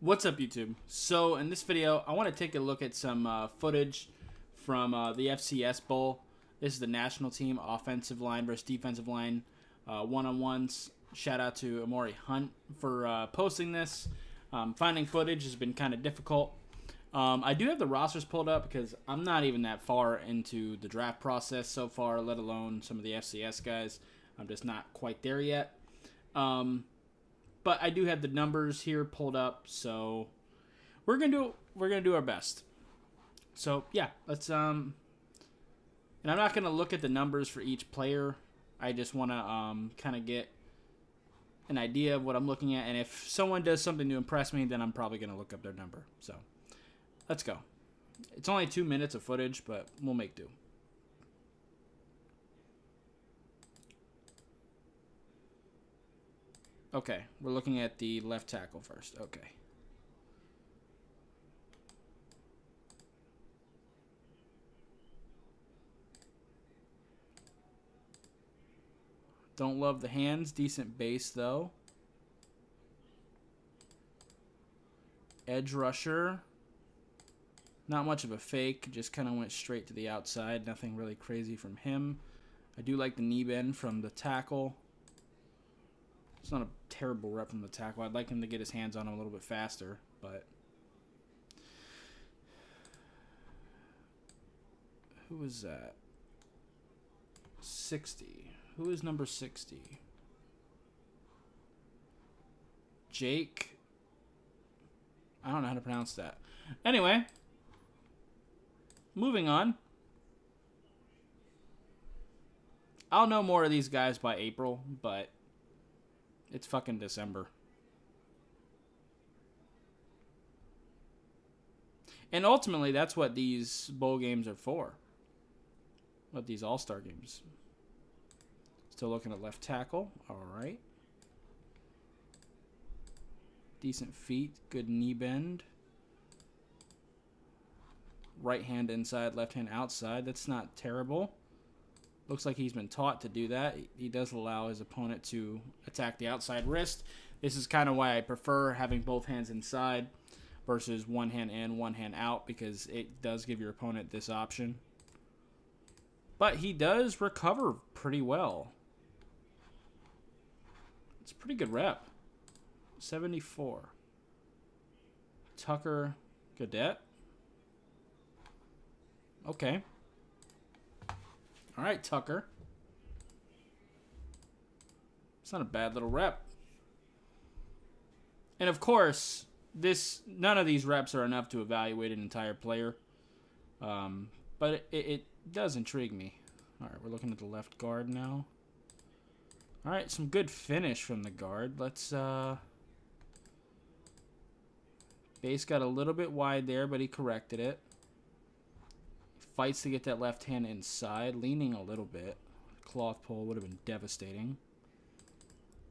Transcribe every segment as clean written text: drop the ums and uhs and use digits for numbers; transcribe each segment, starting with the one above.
What's up, YouTube? So in this video, I want to take a look at some footage from the FCS Bowl. This is the national team, offensive line versus defensive line, one-on-ones. Shout out to Amori Hunt for posting this. Finding footage has been kind of difficult. I do have the rosters pulled up because I'm not even that far into the draft process so far, let alone some of the FCS guys. I'm just not quite there yet. But I do have the numbers here pulled up, so we're gonna do our best. So yeah, let's and I'm not gonna look at the numbers for each player. I just want to kind of get an idea of what I'm looking at, and if someone does something to impress me, then I'm probably gonna look up their number. So let's go. It's only 2 minutes of footage, but we'll make do. Okay, we're looking at the left tackle first. Okay. Don't love the hands. Decent base, though. Edge rusher. Not much of a fake. Just kind of went straight to the outside. Nothing really crazy from him. I do like the knee bend from the tackle. It's not a terrible rep from the tackle. I'd like him to get his hands on him a little bit faster, but who is that? 60. Who is number 60? Jake. I don't know how to pronounce that. Anyway, moving on. I'll know more of these guys by April, but it's fucking December. And ultimately, that's what these bowl games are for. What these all-star games. Still looking at left tackle. All right. Decent feet. Good knee bend. Right hand inside, left hand outside. That's not terrible. Looks like he's been taught to do that. He does allow his opponent to attack the outside wrist. This is kind of why I prefer having both hands inside versus one hand in, one hand out, because it does give your opponent this option. But he does recover pretty well. It's a pretty good rep. 74. Tucker Cadet. Okay. All right, Tucker. It's not a bad little rep. And of course, none of these reps are enough to evaluate an entire player. But it does intrigue me. All right, we're looking at the left guard now. All right, some good finish from the guard. Let's base got a little bit wide there, but he corrected it. Fights to get that left hand inside, leaning a little bit. Cloth pull would have been devastating.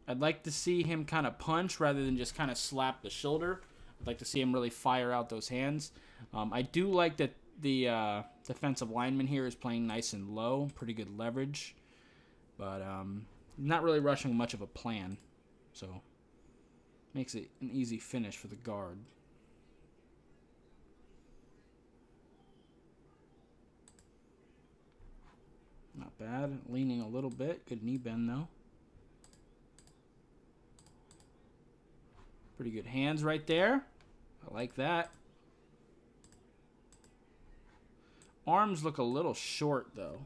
I'd like to see him kind of punch rather than just kind of slap the shoulder. I'd like to see him really fire out those hands. I do like that the defensive lineman here is playing nice and low. Pretty good leverage. But not really rushing much of a plan. So makes it an easy finish for the guard. Not bad. Leaning a little bit. Good knee bend, though. Pretty good hands right there. I like that. Arms look a little short, though.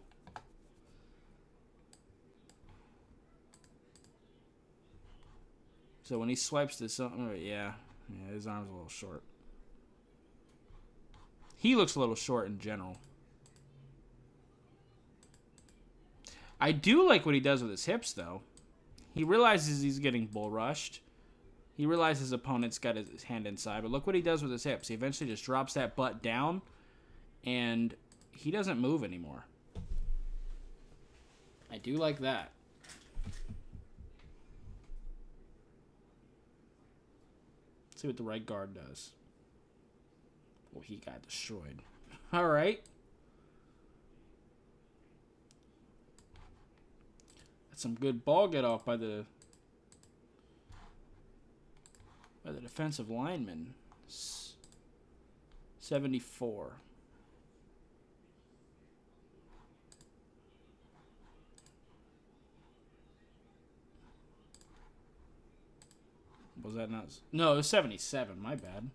So when he swipes this, yeah, his arm's a little short. He looks a little short in general. I do like what he does with his hips, though. He realizes he's getting bull rushed. He realizes his opponent's got his hand inside, but look what he does with his hips. He eventually just drops that butt down, and he doesn't move anymore. I do like that. Let's see what the right guard does. Well, he got destroyed. All right. That's some good ball get off by the defensive lineman, 74. Was that not? No, it was 77. My bad.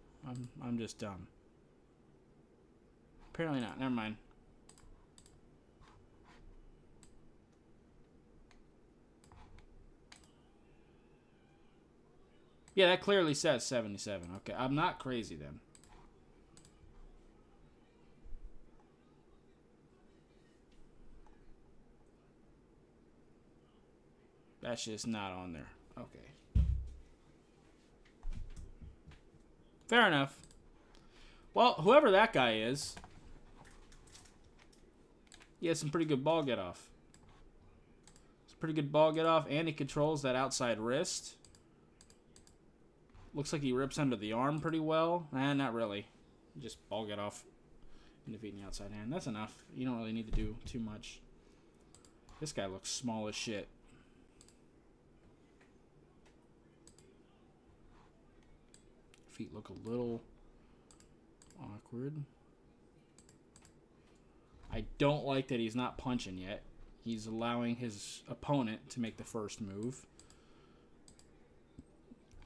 I'm just dumb. Apparently not. Never mind. Yeah, that clearly says 77. Okay, I'm not crazy then. That's just not on there. Okay. Fair enough. Well, whoever that guy is, he has some pretty good ball get off. It's a pretty good ball get off, and he controls that outside wrist. Looks like he rips under the arm pretty well. Not really. Just ball get off and defeating the outside hand. That's enough. You don't really need to do too much. This guy looks small as shit. Feet look a little awkward. I don't like that he's not punching yet. He's allowing his opponent to make the first move.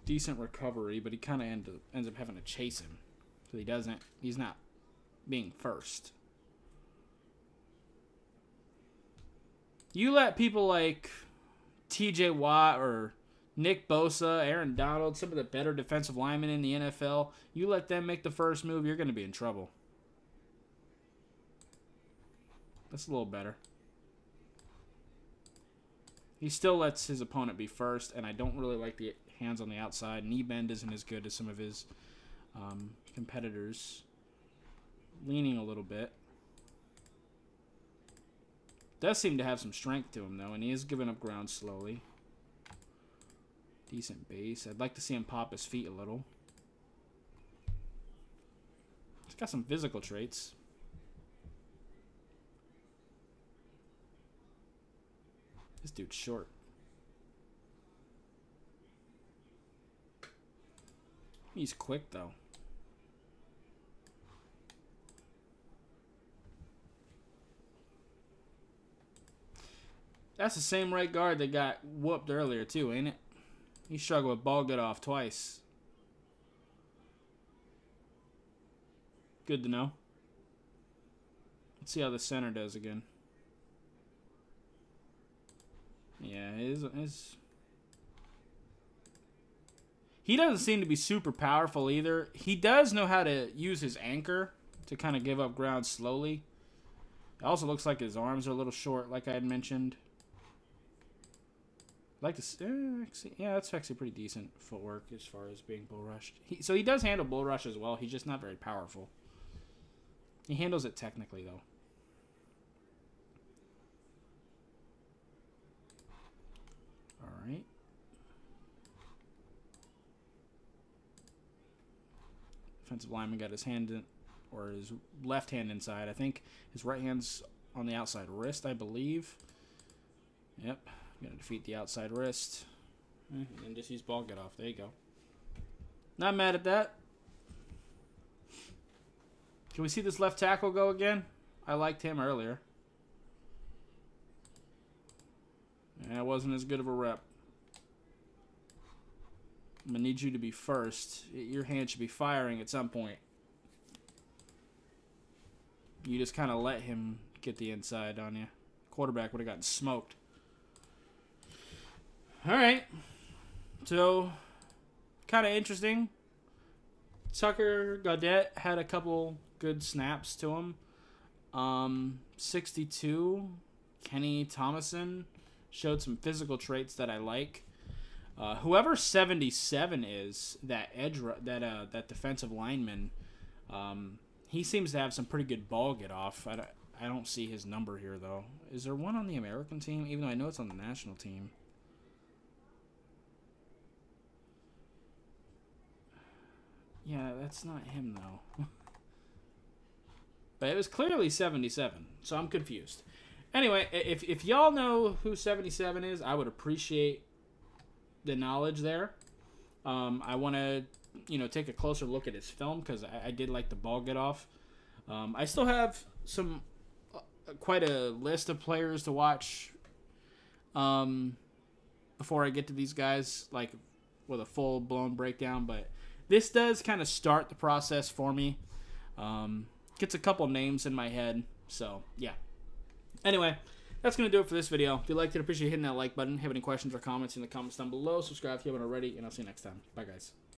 Decent recovery, but he kind of ends up having to chase him. So he's not being first. You let people like TJ Watt or Nick Bosa, Aaron Donald, some of the better defensive linemen in the NFL, you let them make the first move, you're going to be in trouble. That's a little better. He still lets his opponent be first, and I don't really like the hands on the outside. Knee bend isn't as good as some of his competitors. Leaning a little bit. Does seem to have some strength to him, though, and he is giving up ground slowly. Decent base. I'd like to see him pop his feet a little. He's got some physical traits. This dude's short. He's quick, though. That's the same right guard that got whooped earlier, too, ain't it? He struggled with ball get off twice. Good to know. Let's see how the center does again. Yeah, he doesn't seem to be super powerful either. He does know how to use his anchor to kind of give up ground slowly. It also looks like his arms are a little short, like I had mentioned. I'd like to see, yeah, that's actually pretty decent footwork as far as being bull rushed. So he does handle bull rush as well. He's just not very powerful. He handles it technically, though. All right. Defensive lineman got his hand in, or his left hand inside. I think his right hand's on the outside wrist, I believe. Yep. Gonna defeat the outside wrist. And just use ball get off. There you go. Not mad at that. Can we see this left tackle go again? I liked him earlier. Yeah, it wasn't as good of a rep. I'm going to need you to be first. Your hand should be firing at some point. You just kind of let him get the inside on you. Quarterback would have gotten smoked. All right. So, kind of interesting. Tucker Gaudette had a couple good snaps to him. 62. Kenny Thomason showed some physical traits that I like. Whoever 77 is, that that defensive lineman, he seems to have some pretty good ball get off. I don't see his number here though. Is there one on the American team? Even though I know it's on the national team. Yeah, that's not him though. But it was clearly 77, so I'm confused. Anyway, if y'all know who 77 is, I would appreciate the knowledge there. I want to take a closer look at his film because I did like the ball get off. I still have quite a list of players to watch before I get to these guys, like with a full-blown breakdown. But this does kind of start the process for me. Gets a couple names in my head. So, yeah. Anyway, that's going to do it for this video. If you liked it, I appreciate you hitting that like button. Have any questions or comments in the comments down below. Subscribe if you haven't already, and I'll see you next time. Bye, guys.